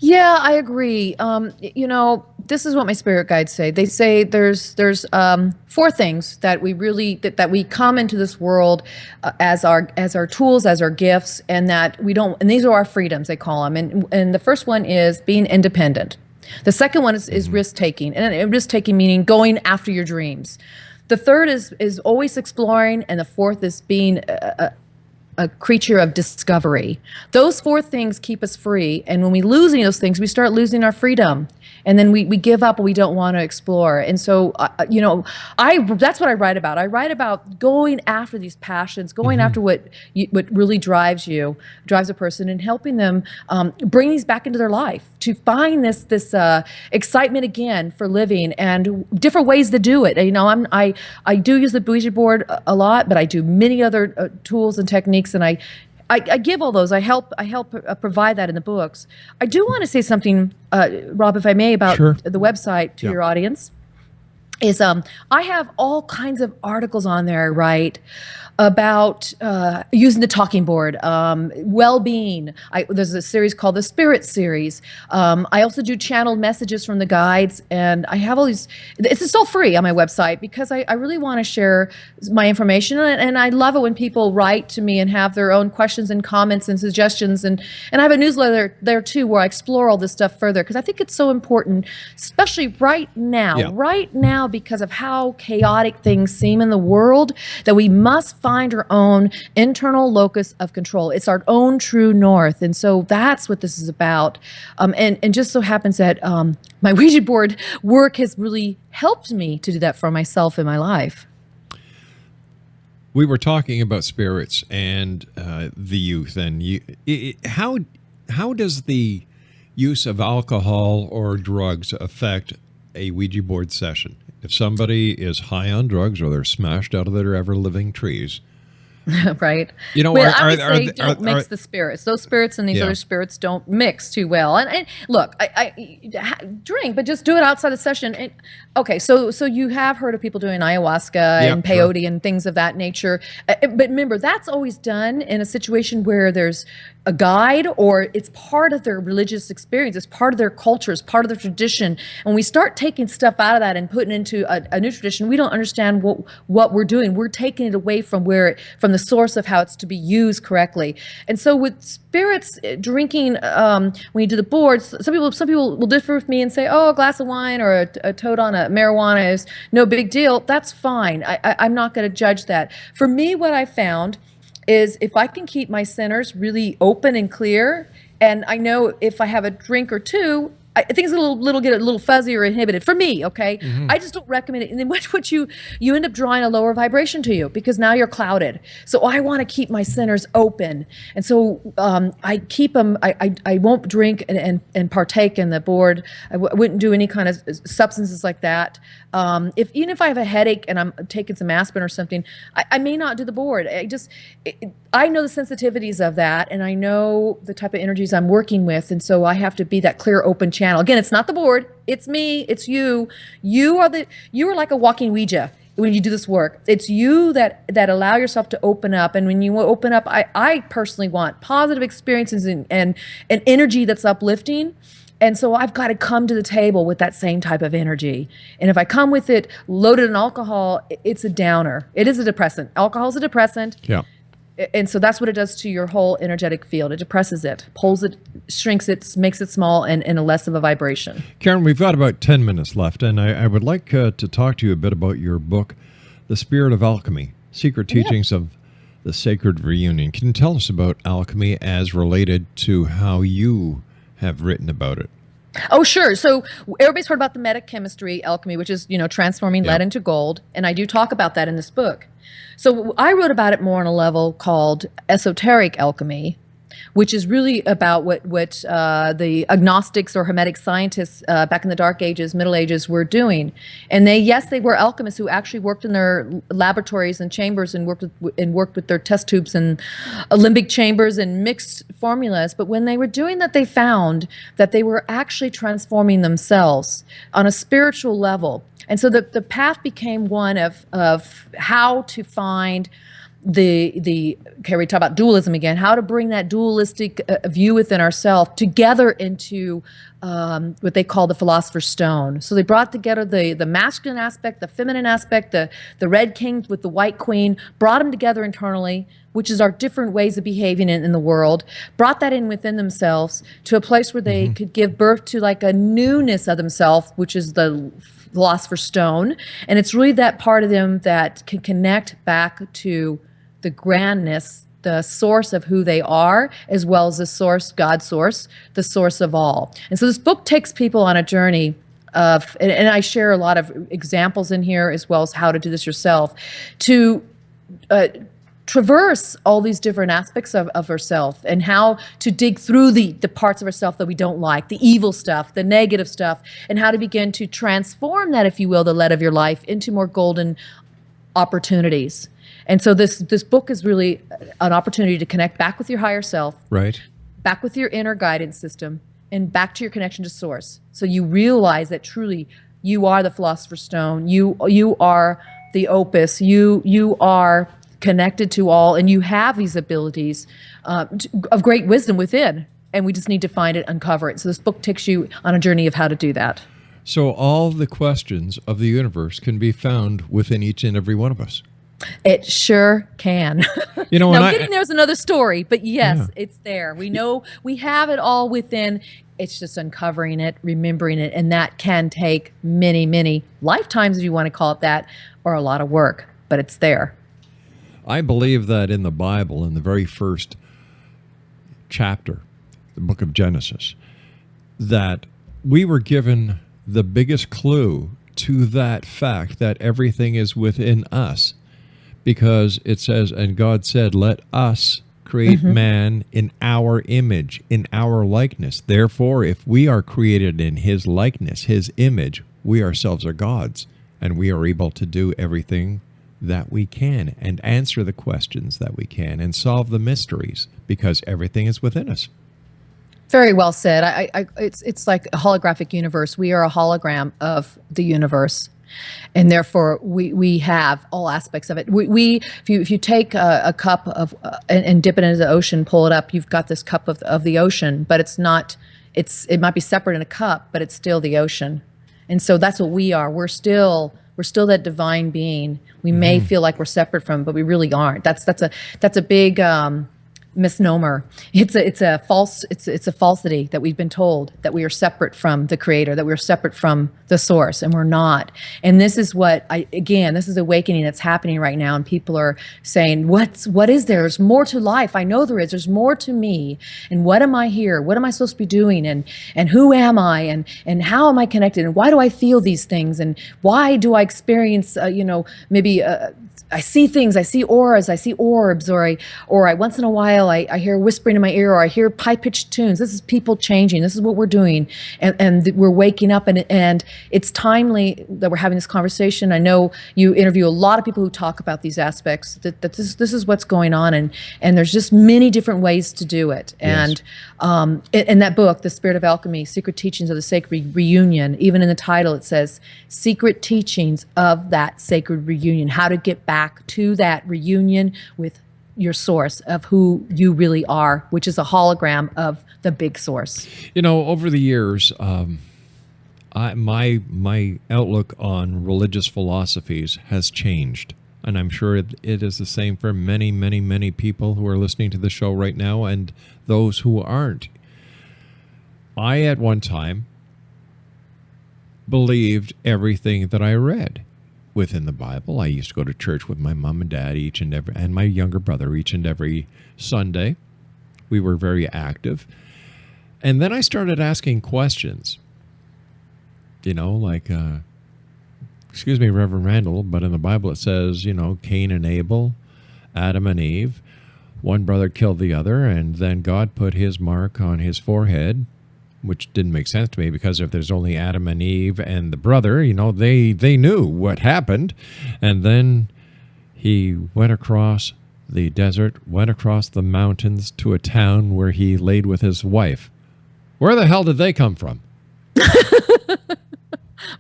Yeah, I agree. This is what my spirit guides say. They say there's 4 things that we really that we come into this world as our tools, as our gifts, and that we don't. And these are our freedoms, they call them. And the first one is being independent. The second one is risk taking, and risk taking meaning going after your dreams. The third is always exploring, and the fourth is being a creature of discovery. Those 4 things keep us free, and when we lose any of those things, we start losing our freedom, and then we give up and we don't want to explore. And so, that's what I write about. I write about going after these passions, going after what really drives a person, and helping them bring these back into their life, to find this excitement again for living and different ways to do it. I do use the Ouija board a lot, but I do many other tools and techniques, and I give all those. I help provide that in the books. I do want to say something, Rob, if I may, about the website to your audience. Is I have all kinds of articles on there, right, about using the talking board, well-being. There's a series called the Spirit Series. I also do channeled messages from the guides, and I have all these. It's all free on my website because I really want to share my information, and I love it when people write to me and have their own questions and comments and suggestions, and I have a newsletter there too where I explore all this stuff further because I think it's so important, especially right now, because of how chaotic things seem in the world, that we must find our own internal locus of control. It's our own true north. And so that's what this is about. And just so happens that my Ouija board work has really helped me to do that for myself in my life.
We were talking about spirits and the youth, and how does the use of alcohol or drugs affect a Ouija board session? If somebody is high on drugs or they're smashed out of their ever-living trees,
right.
Well,
I would say don't mix the spirits. Those spirits and these other spirits don't mix too well. And look, I drink, but just do it outside the session. And, okay, so you have heard of people doing ayahuasca and peyote and things of that nature. But remember, that's always done in a situation where there's a guide or it's part of their religious experience. It's part of their culture. It's part of their tradition. And when we start taking stuff out of that and putting into a new tradition, we don't understand what we're doing. We're taking it away from the source of how it's to be used correctly. And so with spirits, drinking, when you do the boards, some people will differ with me and say, oh, a glass of wine or a toad on a marijuana is no big deal. That's fine. I'm not going to judge that. For me, what I found is if I can keep my centers really open and clear, and I know if I have a drink or two, I think it's get a little fuzzy or inhibited for me. Okay, I just don't recommend it. And then what you end up drawing a lower vibration to you because now you're clouded. So I want to keep my centers open, and so I keep them. I won't drink and partake in the board. I wouldn't do any kind of substances like that. Even if I have a headache and I'm taking some aspirin or something, I may not do the board. I know the sensitivities of that, and I know the type of energies I'm working with, and so I have to be that clear, open channel. Again, it's not the board, it's me, it's you. You are like a walking Ouija when you do this work. It's you that allow yourself to open up, and when you open up, I personally want positive experiences and energy that's uplifting. And so I've got to come to the table with that same type of energy. And if I come with it loaded in alcohol, it's a downer. It is a depressant. Alcohol is a depressant.
Yeah.
And so that's what it does to your whole energetic field. It depresses it, pulls it, shrinks it, makes it small and a less of a vibration.
Karen, we've got about 10 minutes left, and I would like to talk to you a bit about your book, The Spirit of Alchemy, Secret Teachings of the Sacred Reunion. Can you tell us about alchemy as related to how you have written about it?
Oh, sure. So everybody's heard about the metachemistry alchemy, which is, transforming lead into gold. And I do talk about that in this book. So I wrote about it more on a level called esoteric alchemy, which is really about what the agnostics or hermetic scientists back in the Dark Ages, Middle Ages were doing. And they were alchemists who actually worked in their laboratories and chambers and worked with their test tubes and alembic chambers and mixed formulas. But when they were doing that, they found that they were actually transforming themselves on a spiritual level. And so the path became one of how to find we talk about dualism again, how to bring that dualistic view within ourselves together into what they call the philosopher's stone. So they brought together the masculine aspect, the feminine aspect, the red king with the white queen, brought them together internally, which is our different ways of behaving in the world, brought that in within themselves to a place where they could give birth to like a newness of themselves, which is the philosopher's stone. And it's really that part of them that can connect back to the grandness, the source of who they are, as well as the source, God's source, the source of all. And so this book takes people on a journey of, and I share a lot of examples in here, as well as how to do this yourself, to traverse all these different aspects of herself and how to dig through the parts of herself that we don't like, the evil stuff, the negative stuff, and how to begin to transform that, if you will, the lead of your life into more golden opportunities. And so this book is really an opportunity to connect back with your higher self,
right?
Back with your inner guidance system, and back to your connection to source. So you realize that truly you are the philosopher's stone, you are the opus, you are connected to all, and you have these abilities of great wisdom within, and we just need to find it, uncover it. So this book takes you on a journey of how to do that.
So all the questions of the universe can be found within each and every one of us.
It sure can. Now, getting there is another story, but yes, it's there. We know we have it all within. It's just uncovering it, remembering it, and that can take many, many lifetimes, if you want to call it that, or a lot of work, but it's there.
I believe that in the Bible, in the very first chapter, the book of Genesis, that we were given the biggest clue to that fact that everything is within us. Because it says, and God said, let us create man in our image, in our likeness. Therefore, if we are created in his likeness, his image, we ourselves are gods, and we are able to do everything that we can and answer the questions that we can and solve the mysteries because everything is within us.
Very well said. It's like a holographic universe. We are a hologram of the universe. And therefore, we have all aspects of it. If you take a cup of and dip it into the ocean, pull it up, you've got this cup of the ocean, but it's not. It might be separate in a cup, but it's still the ocean. And so that's what we are. We're still that divine being. We may feel like we're separate from, but we really aren't. That's a big misnomer. It's a falsity that we've been told, that we are separate from the creator, that we're separate from the source, and we're not. And this is this is awakening that's happening right now, and people are saying, what is there? There's more to life. I know there is. There's more to me. And what am I here? What am I supposed to be doing? And who am I? And how am I connected? And why do I feel these things? And why do I experience maybe I see things, I see auras, I see orbs, or I once in a while I hear whispering in my ear, or I hear high-pitched tunes. This is people changing. This is what we're doing, and we're waking up, and it's timely that we're having this conversation. I know you interview a lot of people who talk about these aspects. That this is what's going on, and there's just many different ways to do it.
Yes.
And in that book, The Spirit of Alchemy, Secret Teachings of the Sacred Reunion, even in the title it says Secret Teachings of that Sacred Reunion, how to get back to that reunion with your source of who you really are, which is a hologram of the big source.
Over the years, my outlook on religious philosophies has changed. And I'm sure it is the same for many, many, many people who are listening to the show right now and those who aren't. I, at one time, believed everything that I read within the Bible. I used to go to church with my mom and dad and my younger brother each and every Sunday. We were very active. And then I started asking questions. Like, excuse me, Reverend Randall, but in the Bible it says, Cain and Abel, Adam and Eve, one brother killed the other, and then God put his mark on his forehead, which didn't make sense to me, because if there's only Adam and Eve and the brother, they knew what happened. And then he went across the desert, went across the mountains to a town where he laid with his wife. Where the hell did they come from?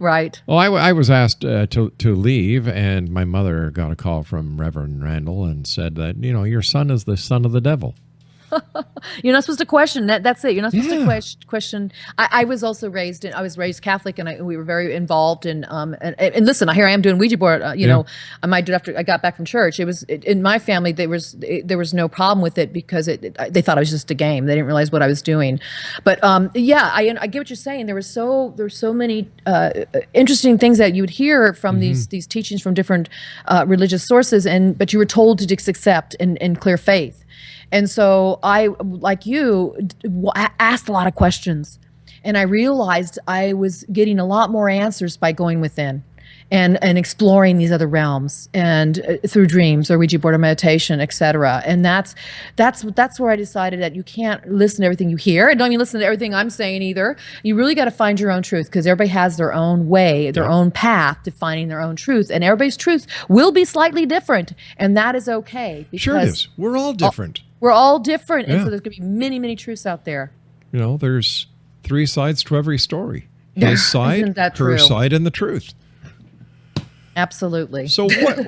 Right.
Well, I was asked to leave, and my mother got a call from Reverend Randall and said that, your son is the son of the devil.
You're not supposed to question that. That's it. You're not supposed to question. I was also raised Catholic, and we were very involved in. And listen, here I am doing Ouija board. I might do it after I got back from church. It was in my family. There was no problem with it because they thought it was just a game. They didn't realize what I was doing. But I get what you're saying. There were so many interesting things that you would hear from these teachings from different religious sources, but you were told to just accept and clear faith. And so I, like you, asked a lot of questions, and I realized I was getting a lot more answers by going within and exploring these other realms, and through dreams or Ouija board or meditation, etc. And that's where I decided that you can't listen to everything you hear, and don't even listen to everything I'm saying either. You really got to find your own truth, because everybody has their own way, their own path to finding their own truth, and everybody's truth will be slightly different, and that is okay. Because
sure it is. We're all different.
We're all different, and so there's going to be many, many truths out there.
There's three sides to every story. His side, her side, and the truth.
Absolutely.
So what,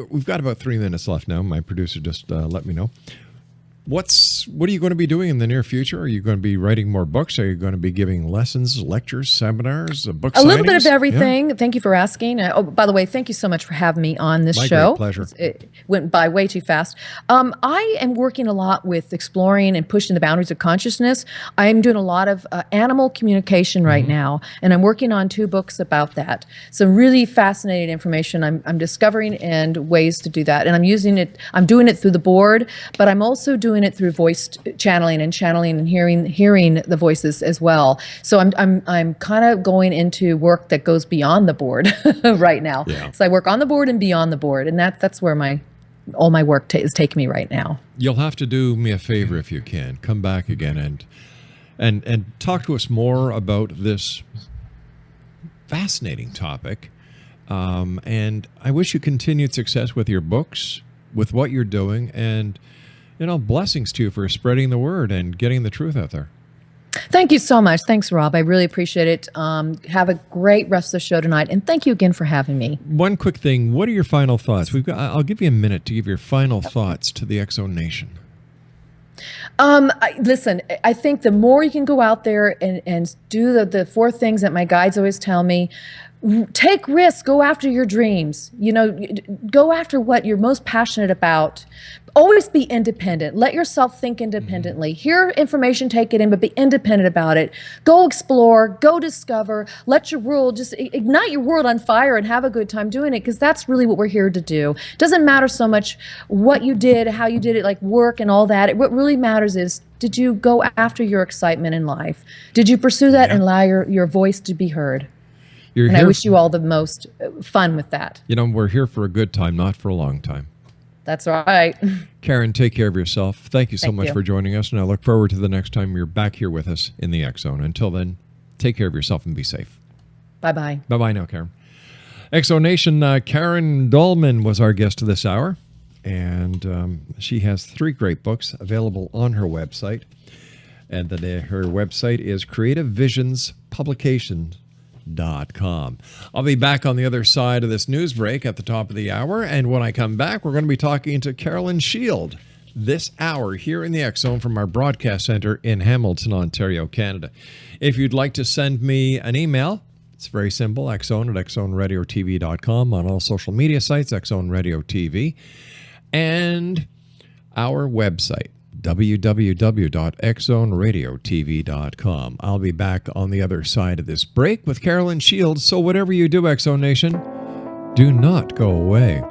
we've got about 3 minutes left now. My producer just let me know. what are you going to be doing in the near future? Are you going to be writing more books? Are you going to be giving lessons, lectures, seminars, book signings?
A little bit of everything. Yeah. Thank you for asking. Oh, by the way, thank you so much for having me on this show.
My great pleasure.
It went by way too fast. I am working a lot with exploring and pushing the boundaries of consciousness. I'm doing a lot of animal communication right now, and I'm working on 2 books about that. Some really fascinating information I'm discovering and ways to do that. And I'm using it. I'm doing it through the board, but I'm also doing it through voice channeling and hearing the voices as well. So I'm kind of going into work that goes beyond the board right now. Yeah. So I work on the board and beyond the board, and that's where all my work is taking me right now.
You'll have to do me a favor if you can. Come back again and talk to us more about this fascinating topic. And I wish you continued success with your books, with what you're doing, and blessings to you for spreading the word and getting the truth out there.
Thank you so much. Thanks, Rob. I really appreciate it. Have a great rest of the show tonight, and thank you again for having me.
One quick thing. What are your final thoughts? I'll give you a minute to give your final thoughts to the X Zone Nation.
Listen, I think the more you can go out there and do the 4 things that my guides always tell me. Take risks, go after your dreams, go after what you're most passionate about. Always be independent. Let yourself think independently. Hear information, take it in, but be independent about it. Go explore, go discover, let your world, just ignite your world on fire and have a good time doing it, because that's really what we're here to do. It doesn't matter so much what you did, how you did it, like work and all that. What really matters is, did you go after your excitement in life? Did you pursue that and allow your voice to be heard? I wish you all the most fun with that.
We're here for a good time, not for a long time.
That's right.
Karen, take care of yourself. Thank you so much for joining us, and I look forward to the next time you're back here with us in the X Zone. Until then, take care of yourself and be safe.
Bye-bye.
Bye-bye now, Karen. X Zone Nation, Karen Dahlman was our guest this hour, and she has 3 great books available on her website. And her website is creativevisions.publications.com. I'll be back on the other side of this news break at the top of the hour, and when I come back, we're going to be talking to Carolyn Shield this hour here in the X Zone from our broadcast center in Hamilton, Ontario, Canada. If you'd like to send me an email, it's very simple, xzone@xzoneradiotv.com, on all social media sites, X Zone Radio TV, and our website, www.xzoneradiotv.com. I'll be back on the other side of this break with Carolyn Shields. So whatever you do, X Zone Nation, do not go away.